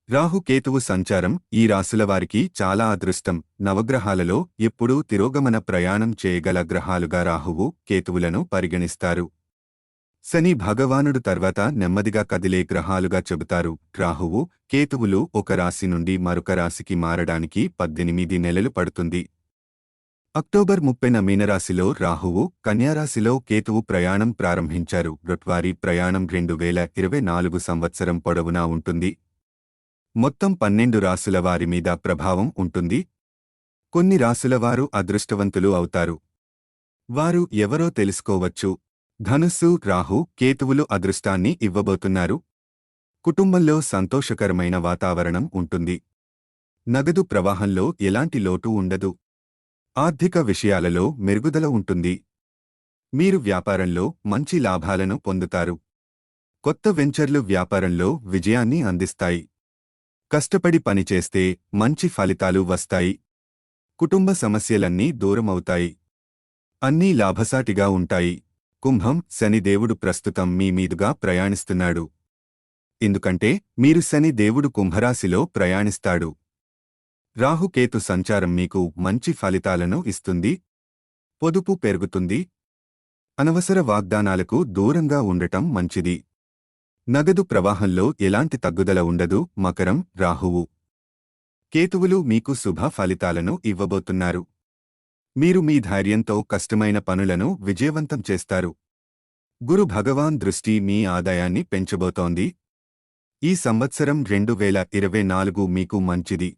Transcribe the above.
రాహు కేతువు సంచారం ఈ రాశుల వారికి చాలా అదృష్టం. నవగ్రహాలలో ఎప్పుడూ తిరోగమన ప్రయాణం చేయగల గ్రహాలుగా రాహువు కేతువులను పరిగణిస్తారు. శని భగవానుడు తర్వాత నెమ్మదిగా కదిలే గ్రహాలుగా చెబుతారు. రాహువు కేతువులు ఒక రాశి నుండి మరొక రాశికి మారడానికి 18 నెలలు పడుతుంది. అక్టోబర్ 30న మీనరాశిలో రాహువు, కన్యారాశిలో కేతువు ప్రయాణం ప్రారంభించారు. వారి ప్రయాణం 2024 సంవత్సరం పొడవునా ఉంటుంది. మొత్తం 12 రాశుల వారి మీద ప్రభావం ఉంటుంది. కొన్ని రాశుల వారు అదృష్టవంతులు అవుతారు. వారు ఎవరో తెలుసుకోవచ్చు. ధనుస్సు, రాహు కేతువులు అదృష్టాన్ని ఇవ్వబోతున్నారు. కుటుంబంలో సంతోషకరమైన వాతావరణం ఉంటుంది. నగదు ప్రవాహంలో ఎలాంటి లోటు ఉండదు. ఆర్థిక విషయాలలో మెరుగుదల ఉంటుంది. మీరు వ్యాపారంలో మంచి లాభాలను పొందుతారు. కొత్త వెంచర్లు వ్యాపారంలో విజయాన్ని అందిస్తాయి. కష్టపడి పనిచేస్తే మంచి ఫలితాలు వస్తాయి. కుటుంబ సమస్యలన్నీ దూరమవుతాయి. అన్నీ లాభసాటిగా ఉంటాయి. కుంభం, శని దేవుడు ప్రస్తుతం మీ మీదుగా ప్రయాణిస్తున్నాడు. ఎందుకంటే మీరు శని దేవుడు కుంభరాశిలో ప్రయాణిస్తాడు. రాహుకేతు సంచారం మీకు మంచి ఫలితాలను ఇస్తుంది. పొదుపు పెరుగుతుంది. అనవసర వాగ్దానాలకు దూరంగా ఉండటం మంచిది. నగదు ప్రవాహంలో ఎలాంటి తగ్గుదల ఉండదు. మకరం, రాహువు కేతువులు మీకు శుభ ఫలితాలను ఇవ్వబోతున్నారు. మీరు మీ ధైర్యంతో కష్టమైన పనులను విజయవంతం చేస్తారు. గురు భగవాన్ దృష్టి మీ ఆదాయాన్ని పెంచబోతోంది. ఈ సంవత్సరం 2024 మీకు మంచిది.